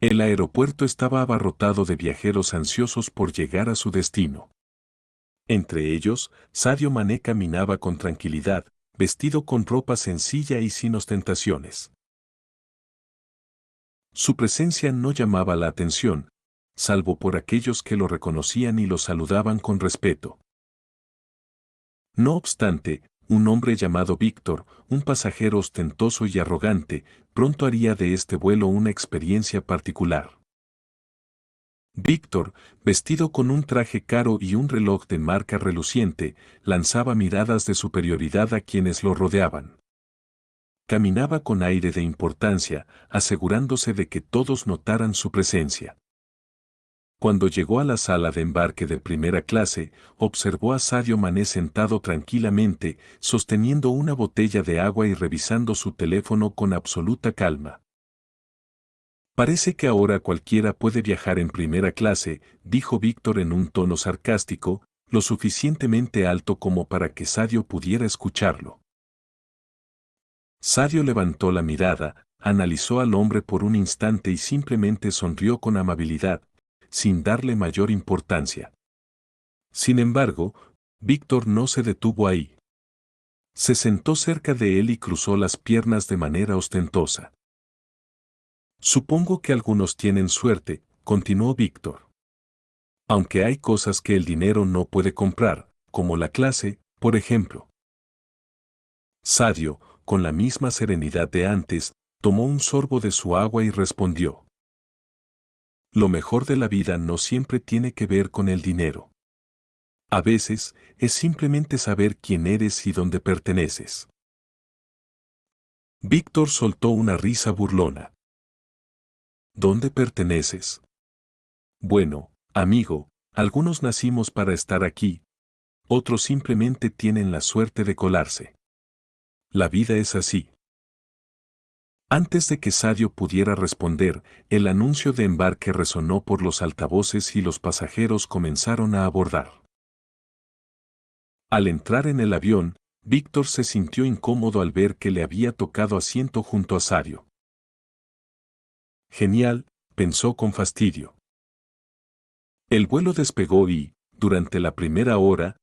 El aeropuerto estaba abarrotado de viajeros ansiosos por llegar a su destino. Entre ellos, Sadio Mané caminaba con tranquilidad, vestido con ropa sencilla y sin ostentaciones. Su presencia no llamaba la atención, salvo por aquellos que lo reconocían y lo saludaban con respeto. No obstante, un hombre llamado Víctor, un pasajero ostentoso y arrogante, pronto haría de este vuelo una experiencia particular. Víctor, vestido con un traje caro y un reloj de marca reluciente, lanzaba miradas de superioridad a quienes lo rodeaban. Caminaba con aire de importancia, asegurándose de que todos notaran su presencia. Cuando llegó a la sala de embarque de primera clase, observó a Sadio Mané sentado tranquilamente, sosteniendo una botella de agua y revisando su teléfono con absoluta calma. Parece que ahora cualquiera puede viajar en primera clase, dijo Víctor en un tono sarcástico, lo suficientemente alto como para que Sadio pudiera escucharlo. Sadio levantó la mirada, analizó al hombre por un instante y simplemente sonrió con amabilidad, sin darle mayor importancia. Sin embargo, Víctor no se detuvo ahí. Se sentó cerca de él y cruzó las piernas de manera ostentosa. Supongo que algunos tienen suerte, continuó Víctor. Aunque hay cosas que el dinero no puede comprar, como la clase, por ejemplo. Sadio, con la misma serenidad de antes, tomó un sorbo de su agua y respondió. Lo mejor de la vida no siempre tiene que ver con el dinero. A veces, es simplemente saber quién eres y dónde perteneces. Víctor soltó una risa burlona. ¿Dónde perteneces? Bueno, amigo, algunos nacimos para estar aquí, otros simplemente tienen la suerte de colarse. La vida es así. Antes de que Sadio pudiera responder, el anuncio de embarque resonó por los altavoces y los pasajeros comenzaron a abordar. Al entrar en el avión, Víctor se sintió incómodo al ver que le había tocado asiento junto a Sadio. Genial, pensó con fastidio. El vuelo despegó y, durante la primera hora,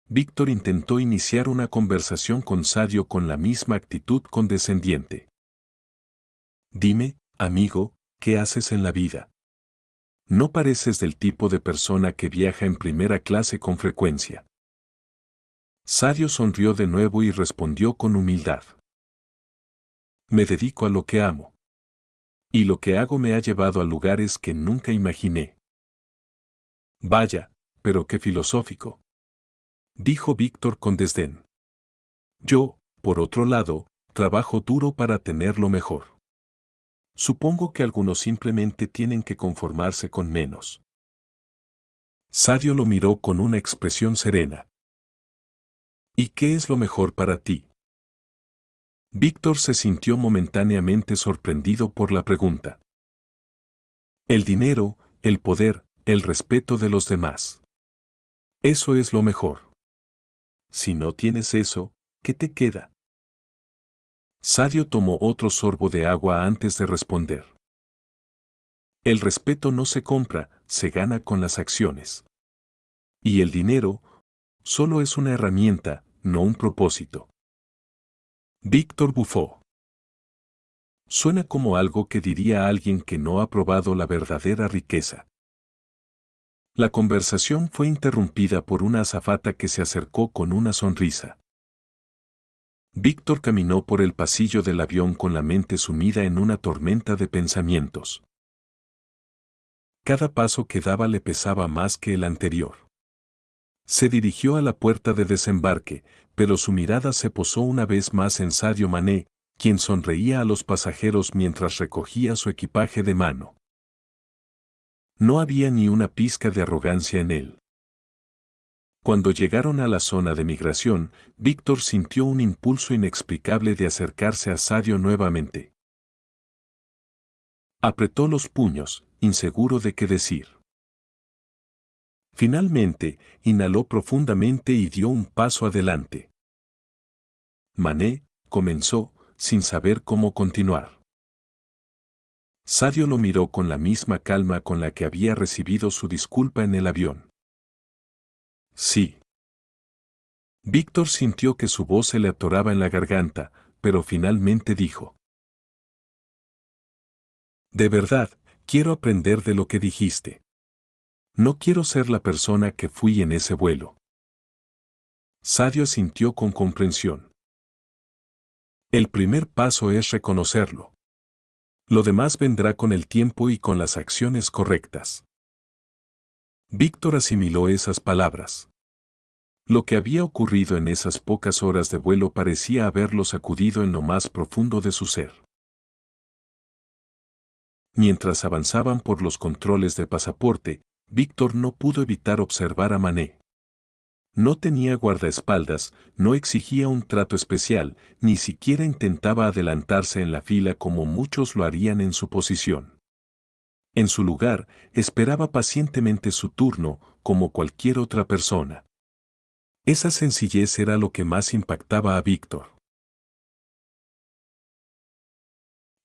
Víctor intentó iniciar una conversación con Sadio con la misma actitud condescendiente. Dime, amigo, ¿qué haces en la vida? No pareces del tipo de persona que viaja en primera clase con frecuencia. Sadio sonrió de nuevo y respondió con humildad. Me dedico a lo que amo. Y lo que hago me ha llevado a lugares que nunca imaginé. Vaya, pero qué filosófico. Dijo Víctor con desdén. Yo, por otro lado, trabajo duro para tenerlo mejor. Supongo que algunos simplemente tienen que conformarse con menos. Sadio lo miró con una expresión serena. ¿Y qué es lo mejor para ti? Víctor se sintió momentáneamente sorprendido por la pregunta. El dinero, el poder, el respeto de los demás. Eso es lo mejor. Si no tienes eso, ¿qué te queda? Sadio tomó otro sorbo de agua antes de responder. El respeto no se compra, se gana con las acciones. Y el dinero, solo es una herramienta, no un propósito. Víctor bufó. Suena como algo que diría alguien que no ha probado la verdadera riqueza. La conversación fue interrumpida por una azafata que se acercó con una sonrisa. Víctor caminó por el pasillo del avión con la mente sumida en una tormenta de pensamientos. Cada paso que daba le pesaba más que el anterior. Se dirigió a la puerta de desembarque, pero su mirada se posó una vez más en Sadio Mané, quien sonreía a los pasajeros mientras recogía su equipaje de mano. No había ni una pizca de arrogancia en él. Cuando llegaron a la zona de migración, Víctor sintió un impulso inexplicable de acercarse a Sadio nuevamente. Apretó los puños, inseguro de qué decir. Finalmente, inhaló profundamente y dio un paso adelante. Mané, comenzó, sin saber cómo continuar. Sadio lo miró con la misma calma con la que había recibido su disculpa en el avión. Sí. Víctor sintió que su voz se le atoraba en la garganta, pero finalmente dijo: De verdad, quiero aprender de lo que dijiste. No quiero ser la persona que fui en ese vuelo. Sadio sintió con comprensión. El primer paso es reconocerlo. Lo demás vendrá con el tiempo y con las acciones correctas. Víctor asimiló esas palabras. Lo que había ocurrido en esas pocas horas de vuelo parecía haberlo sacudido en lo más profundo de su ser. Mientras avanzaban por los controles de pasaporte, Víctor no pudo evitar observar a Mané. No tenía guardaespaldas, no exigía un trato especial, ni siquiera intentaba adelantarse en la fila como muchos lo harían en su posición. En su lugar, esperaba pacientemente su turno, como cualquier otra persona. Esa sencillez era lo que más impactaba a Víctor.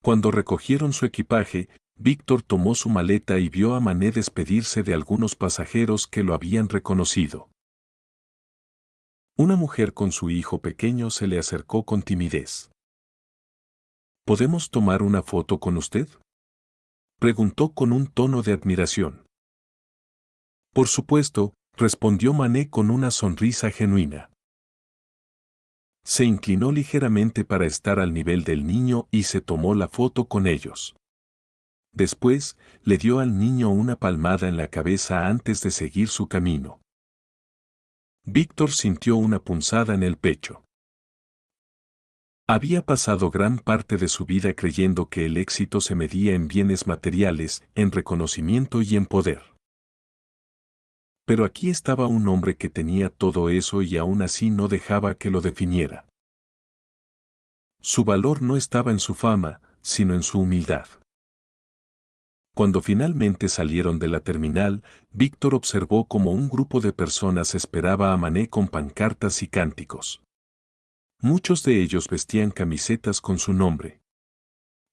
Cuando recogieron su equipaje, Víctor tomó su maleta y vio a Mané despedirse de algunos pasajeros que lo habían reconocido. Una mujer con su hijo pequeño se le acercó con timidez. ¿Podemos tomar una foto con usted?, preguntó con un tono de admiración. Por supuesto, respondió Mané con una sonrisa genuina. Se inclinó ligeramente para estar al nivel del niño y se tomó la foto con ellos. Después, le dio al niño una palmada en la cabeza antes de seguir su camino. Víctor sintió una punzada en el pecho. Había pasado gran parte de su vida creyendo que el éxito se medía en bienes materiales, en reconocimiento y en poder. Pero aquí estaba un hombre que tenía todo eso y aún así no dejaba que lo definiera. Su valor no estaba en su fama, sino en su humildad. Cuando finalmente salieron de la terminal, Víctor observó cómo un grupo de personas esperaba a Mané con pancartas y cánticos. Muchos de ellos vestían camisetas con su nombre.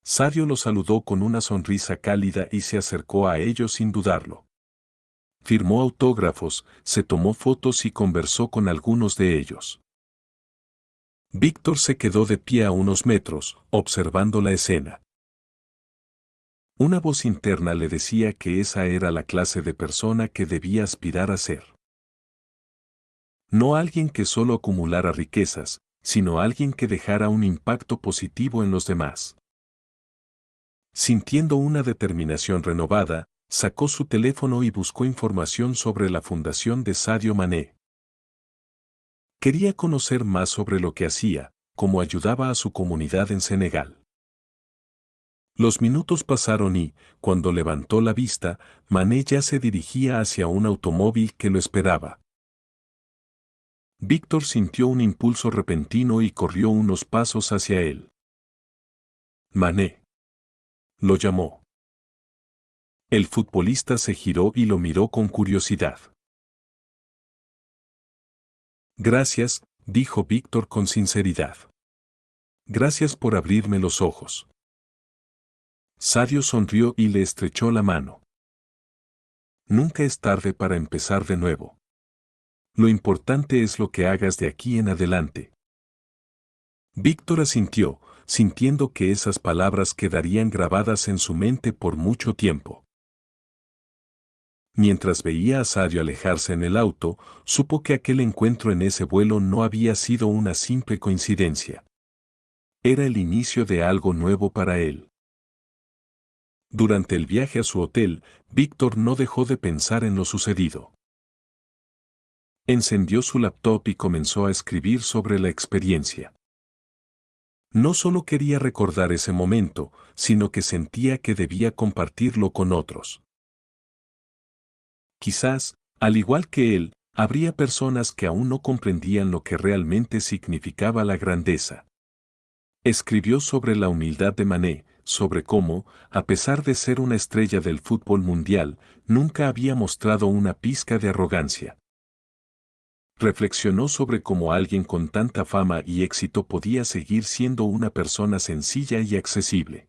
Sadio lo saludó con una sonrisa cálida y se acercó a ellos sin dudarlo. Firmó autógrafos, se tomó fotos y conversó con algunos de ellos. Víctor se quedó de pie a unos metros, observando la escena. Una voz interna le decía que esa era la clase de persona que debía aspirar a ser. No alguien que solo acumulara riquezas, sino alguien que dejara un impacto positivo en los demás. Sintiendo una determinación renovada, sacó su teléfono y buscó información sobre la fundación de Sadio Mané. Quería conocer más sobre lo que hacía, cómo ayudaba a su comunidad en Senegal. Los minutos pasaron y, cuando levantó la vista, Mané ya se dirigía hacia un automóvil que lo esperaba. Víctor sintió un impulso repentino y corrió unos pasos hacia él. Mané. Lo llamó. El futbolista se giró y lo miró con curiosidad. Gracias, dijo Víctor con sinceridad. Gracias por abrirme los ojos. Sadio sonrió y le estrechó la mano. Nunca es tarde para empezar de nuevo. Lo importante es lo que hagas de aquí en adelante. Víctor asintió, sintiendo que esas palabras quedarían grabadas en su mente por mucho tiempo. Mientras veía a Sadio alejarse en el auto, supo que aquel encuentro en ese vuelo no había sido una simple coincidencia. Era el inicio de algo nuevo para él. Durante el viaje a su hotel, Víctor no dejó de pensar en lo sucedido. Encendió su laptop y comenzó a escribir sobre la experiencia. No solo quería recordar ese momento, sino que sentía que debía compartirlo con otros. Quizás, al igual que él, habría personas que aún no comprendían lo que realmente significaba la grandeza. Escribió sobre la humildad de Mané, sobre cómo, a pesar de ser una estrella del fútbol mundial, nunca había mostrado una pizca de arrogancia. Reflexionó sobre cómo alguien con tanta fama y éxito podía seguir siendo una persona sencilla y accesible.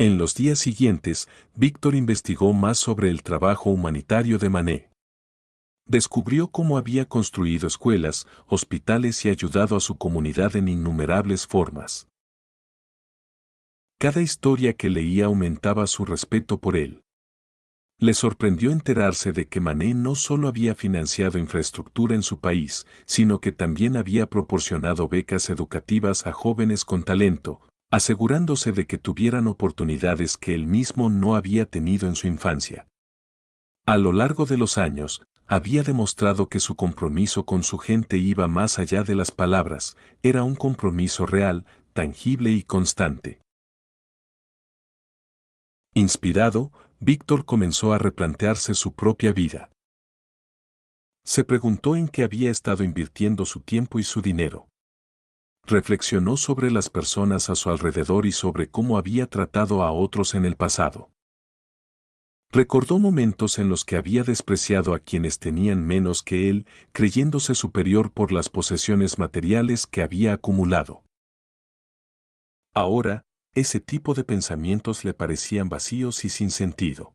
En los días siguientes, Víctor investigó más sobre el trabajo humanitario de Manet. Descubrió cómo había construido escuelas, hospitales y ayudado a su comunidad en innumerables formas. Cada historia que leía aumentaba su respeto por él. Le sorprendió enterarse de que Manet no solo había financiado infraestructura en su país, sino que también había proporcionado becas educativas a jóvenes con talento, asegurándose de que tuvieran oportunidades que él mismo no había tenido en su infancia. A lo largo de los años, había demostrado que su compromiso con su gente iba más allá de las palabras, era un compromiso real, tangible y constante. Inspirado, Víctor comenzó a replantearse su propia vida. Se preguntó en qué había estado invirtiendo su tiempo y su dinero. Reflexionó sobre las personas a su alrededor y sobre cómo había tratado a otros en el pasado. Recordó momentos en los que había despreciado a quienes tenían menos que él, creyéndose superior por las posesiones materiales que había acumulado. Ahora, ese tipo de pensamientos le parecían vacíos y sin sentido.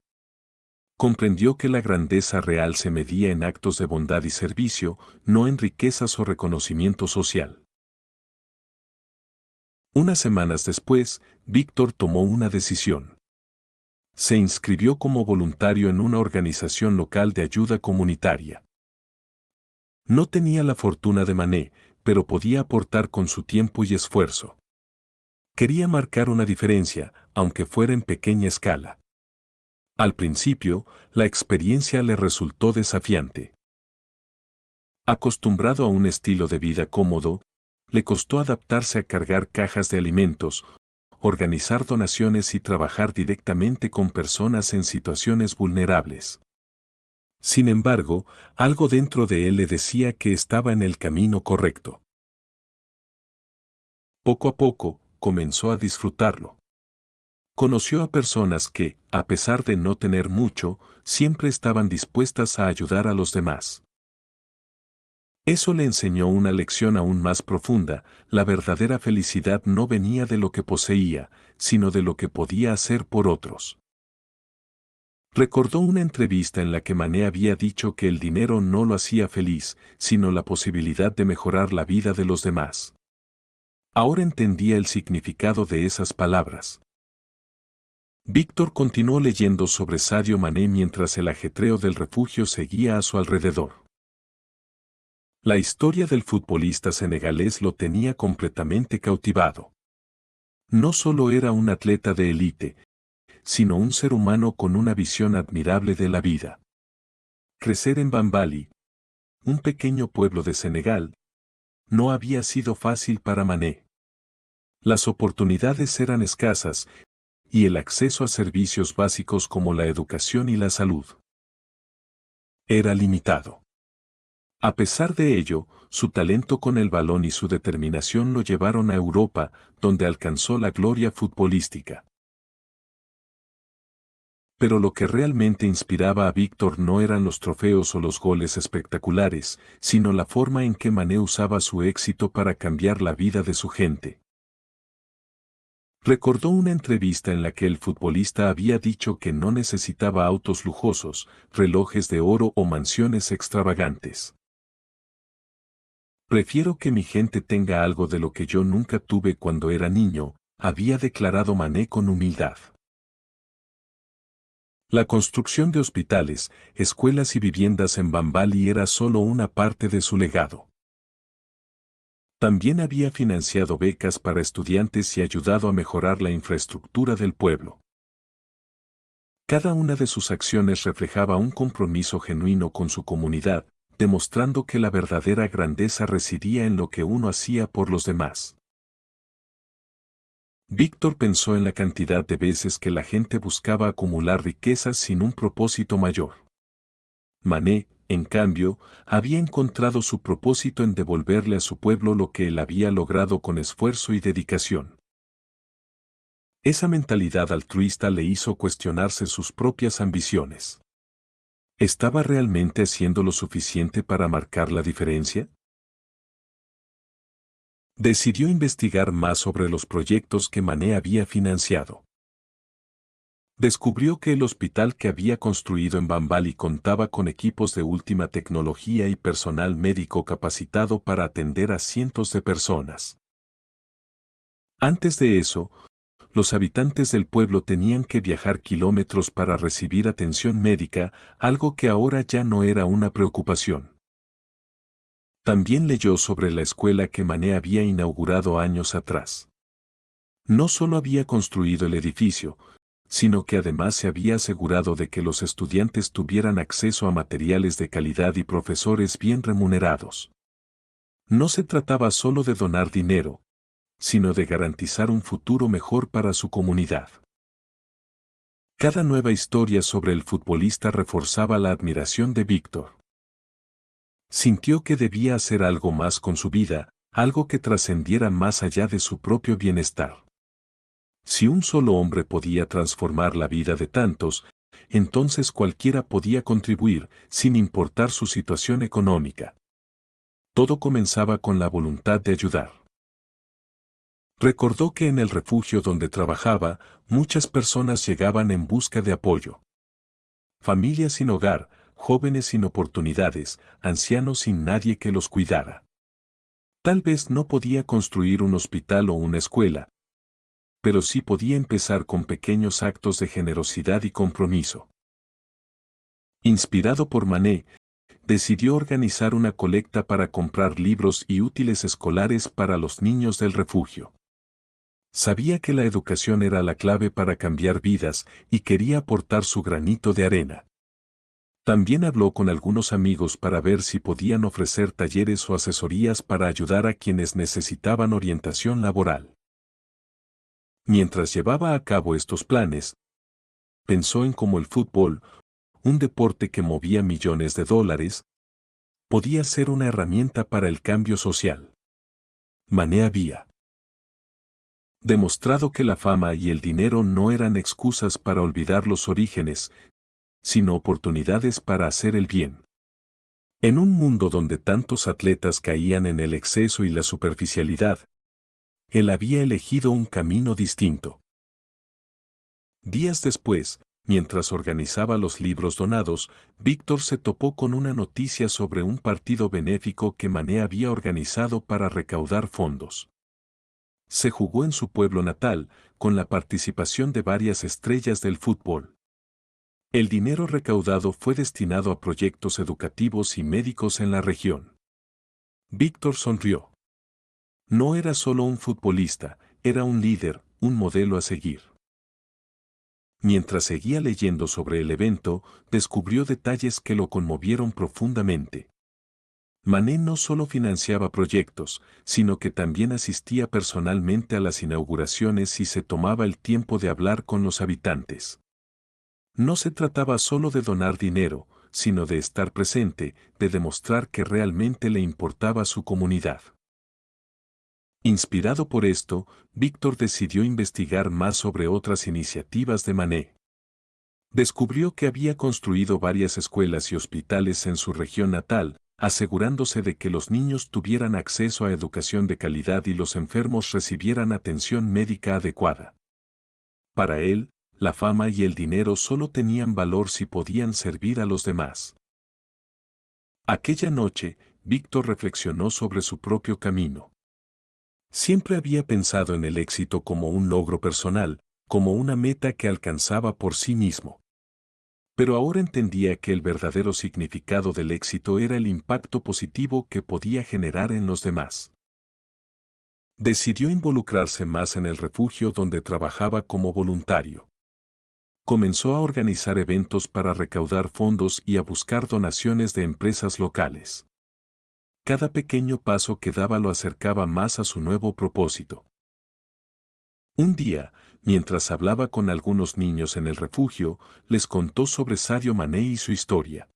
Comprendió que la grandeza real se medía en actos de bondad y servicio, no en riquezas o reconocimiento social. Unas semanas después, Víctor tomó una decisión. Se inscribió como voluntario en una organización local de ayuda comunitaria. No tenía la fortuna de Manet, pero podía aportar con su tiempo y esfuerzo. Quería marcar una diferencia, aunque fuera en pequeña escala. Al principio, la experiencia le resultó desafiante. Acostumbrado a un estilo de vida cómodo, le costó adaptarse a cargar cajas de alimentos, organizar donaciones y trabajar directamente con personas en situaciones vulnerables. Sin embargo, algo dentro de él le decía que estaba en el camino correcto. Poco a poco, comenzó a disfrutarlo. Conoció a personas que, a pesar de no tener mucho, siempre estaban dispuestas a ayudar a los demás. Eso le enseñó una lección aún más profunda: la verdadera felicidad no venía de lo que poseía, sino de lo que podía hacer por otros. Recordó una entrevista en la que Manet había dicho que el dinero no lo hacía feliz, sino la posibilidad de mejorar la vida de los demás. Ahora entendía el significado de esas palabras. Víctor continuó leyendo sobre Sadio Mané mientras el ajetreo del refugio seguía a su alrededor. La historia del futbolista senegalés lo tenía completamente cautivado. No solo era un atleta de élite, sino un ser humano con una visión admirable de la vida. Crecer en Bambali, un pequeño pueblo de Senegal, no había sido fácil para Mané. Las oportunidades eran escasas, y el acceso a servicios básicos como la educación y la salud era limitado. A pesar de ello, su talento con el balón y su determinación lo llevaron a Europa, donde alcanzó la gloria futbolística. Pero lo que realmente inspiraba a Víctor no eran los trofeos o los goles espectaculares, sino la forma en que Mané usaba su éxito para cambiar la vida de su gente. Recordó una entrevista en la que el futbolista había dicho que no necesitaba autos lujosos, relojes de oro o mansiones extravagantes. Prefiero que mi gente tenga algo de lo que yo nunca tuve cuando era niño, había declarado Mané con humildad. La construcción de hospitales, escuelas y viviendas en Bambali era solo una parte de su legado. También había financiado becas para estudiantes y ayudado a mejorar la infraestructura del pueblo. Cada una de sus acciones reflejaba un compromiso genuino con su comunidad, demostrando que la verdadera grandeza residía en lo que uno hacía por los demás. Víctor pensó en la cantidad de veces que la gente buscaba acumular riquezas sin un propósito mayor. Mané, en cambio, había encontrado su propósito en devolverle a su pueblo lo que él había logrado con esfuerzo y dedicación. Esa mentalidad altruista le hizo cuestionarse sus propias ambiciones. ¿Estaba realmente haciendo lo suficiente para marcar la diferencia? Decidió investigar más sobre los proyectos que Mané había financiado. Descubrió que el hospital que había construido en Bambali contaba con equipos de última tecnología y personal médico capacitado para atender a cientos de personas. Antes de eso, los habitantes del pueblo tenían que viajar kilómetros para recibir atención médica, algo que ahora ya no era una preocupación. También leyó sobre la escuela que Mané había inaugurado años atrás. No solo había construido el edificio, sino que además se había asegurado de que los estudiantes tuvieran acceso a materiales de calidad y profesores bien remunerados. No se trataba solo de donar dinero, sino de garantizar un futuro mejor para su comunidad. Cada nueva historia sobre el futbolista reforzaba la admiración de Víctor. Sintió que debía hacer algo más con su vida, algo que trascendiera más allá de su propio bienestar. Si un solo hombre podía transformar la vida de tantos, entonces cualquiera podía contribuir, sin importar su situación económica. Todo comenzaba con la voluntad de ayudar. Recordó que en el refugio donde trabajaba, muchas personas llegaban en busca de apoyo. Familias sin hogar, jóvenes sin oportunidades, ancianos sin nadie que los cuidara. Tal vez no podía construir un hospital o una escuela, pero sí podía empezar con pequeños actos de generosidad y compromiso. Inspirado por Mané, decidió organizar una colecta para comprar libros y útiles escolares para los niños del refugio. Sabía que la educación era la clave para cambiar vidas y quería aportar su granito de arena. También habló con algunos amigos para ver si podían ofrecer talleres o asesorías para ayudar a quienes necesitaban orientación laboral. Mientras llevaba a cabo estos planes, pensó en cómo el fútbol, un deporte que movía millones de dólares, podía ser una herramienta para el cambio social. Mané había demostrado que la fama y el dinero no eran excusas para olvidar los orígenes, sino oportunidades para hacer el bien. En un mundo donde tantos atletas caían en el exceso y la superficialidad, él había elegido un camino distinto. Días después, mientras organizaba los libros donados, Víctor se topó con una noticia sobre un partido benéfico que Mané había organizado para recaudar fondos. Se jugó en su pueblo natal, con la participación de varias estrellas del fútbol. El dinero recaudado fue destinado a proyectos educativos y médicos en la región. Víctor sonrió. No era solo un futbolista, era un líder, un modelo a seguir. Mientras seguía leyendo sobre el evento, descubrió detalles que lo conmovieron profundamente. Mané no solo financiaba proyectos, sino que también asistía personalmente a las inauguraciones y se tomaba el tiempo de hablar con los habitantes. No se trataba solo de donar dinero, sino de estar presente, de demostrar que realmente le importaba su comunidad. Inspirado por esto, Víctor decidió investigar más sobre otras iniciativas de Mané. Descubrió que había construido varias escuelas y hospitales en su región natal, asegurándose de que los niños tuvieran acceso a educación de calidad y los enfermos recibieran atención médica adecuada. Para él, la fama y el dinero solo tenían valor si podían servir a los demás. Aquella noche, Víctor reflexionó sobre su propio camino. Siempre había pensado en el éxito como un logro personal, como una meta que alcanzaba por sí mismo. Pero ahora entendía que el verdadero significado del éxito era el impacto positivo que podía generar en los demás. Decidió involucrarse más en el refugio donde trabajaba como voluntario. Comenzó a organizar eventos para recaudar fondos y a buscar donaciones de empresas locales. Cada pequeño paso que daba lo acercaba más a su nuevo propósito. Un día, mientras hablaba con algunos niños en el refugio, les contó sobre Sadio Mané y su historia.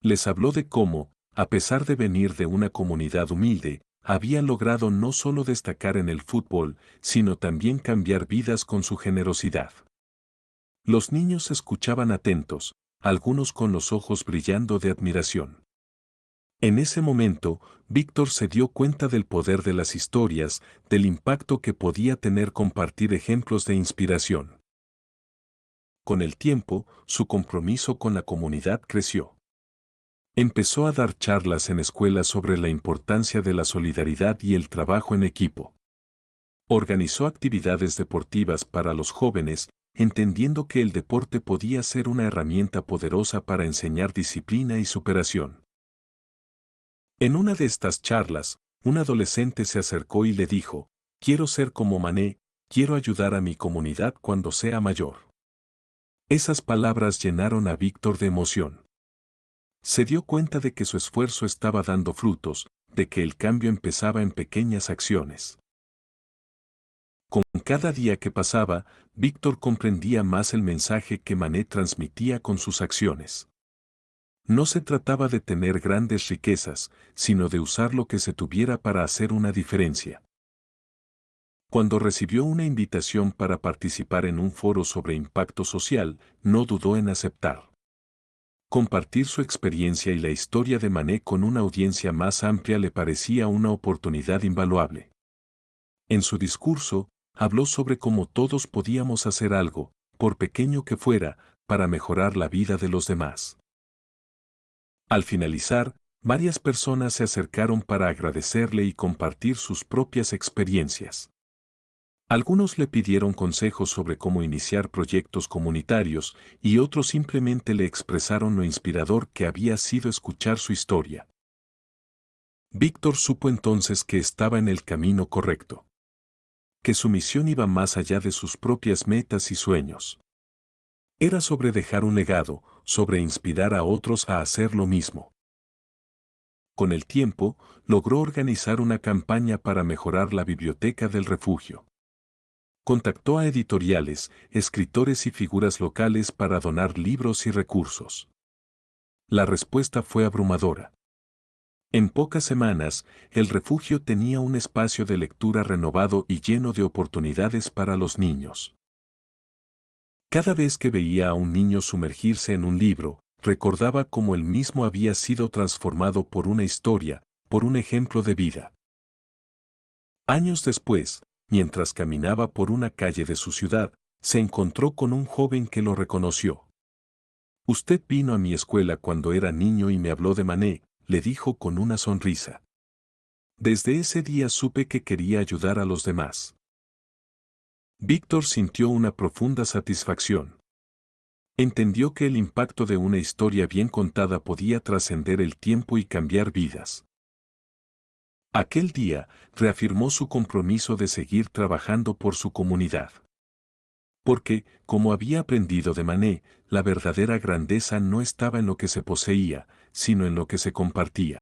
Les habló de cómo, a pesar de venir de una comunidad humilde, había logrado no solo destacar en el fútbol, sino también cambiar vidas con su generosidad. Los niños escuchaban atentos, algunos con los ojos brillando de admiración. En ese momento, Víctor se dio cuenta del poder de las historias, del impacto que podía tener compartir ejemplos de inspiración. Con el tiempo, su compromiso con la comunidad creció. Empezó a dar charlas en escuelas sobre la importancia de la solidaridad y el trabajo en equipo. Organizó actividades deportivas para los jóvenes, entendiendo que el deporte podía ser una herramienta poderosa para enseñar disciplina y superación. En una de estas charlas, un adolescente se acercó y le dijo: «Quiero ser como Mané, quiero ayudar a mi comunidad cuando sea mayor». Esas palabras llenaron a Víctor de emoción. Se dio cuenta de que su esfuerzo estaba dando frutos, de que el cambio empezaba en pequeñas acciones. Con cada día que pasaba, Víctor comprendía más el mensaje que Mané transmitía con sus acciones. No se trataba de tener grandes riquezas, sino de usar lo que se tuviera para hacer una diferencia. Cuando recibió una invitación para participar en un foro sobre impacto social, no dudó en aceptar. Compartir su experiencia y la historia de Mané con una audiencia más amplia le parecía una oportunidad invaluable. En su discurso, habló sobre cómo todos podíamos hacer algo, por pequeño que fuera, para mejorar la vida de los demás. Al finalizar, varias personas se acercaron para agradecerle y compartir sus propias experiencias. Algunos le pidieron consejos sobre cómo iniciar proyectos comunitarios y otros simplemente le expresaron lo inspirador que había sido escuchar su historia. Víctor supo entonces que estaba en el camino correcto, que su misión iba más allá de sus propias metas y sueños. Era sobre dejar un legado, sobre inspirar a otros a hacer lo mismo. Con el tiempo, logró organizar una campaña para mejorar la biblioteca del refugio. Contactó a editoriales, escritores y figuras locales para donar libros y recursos. La respuesta fue abrumadora. En pocas semanas, el refugio tenía un espacio de lectura renovado y lleno de oportunidades para los niños. Cada vez que veía a un niño sumergirse en un libro, recordaba cómo él mismo había sido transformado por una historia, por un ejemplo de vida. Años después, mientras caminaba por una calle de su ciudad, se encontró con un joven que lo reconoció. «Usted vino a mi escuela cuando era niño y me habló de Mané», le dijo con una sonrisa. Desde ese día supe que quería ayudar a los demás. Víctor sintió una profunda satisfacción. Entendió que el impacto de una historia bien contada podía trascender el tiempo y cambiar vidas. Aquel día, reafirmó su compromiso de seguir trabajando por su comunidad. Porque, como había aprendido de Mané, la verdadera grandeza no estaba en lo que se poseía, sino en lo que se compartía.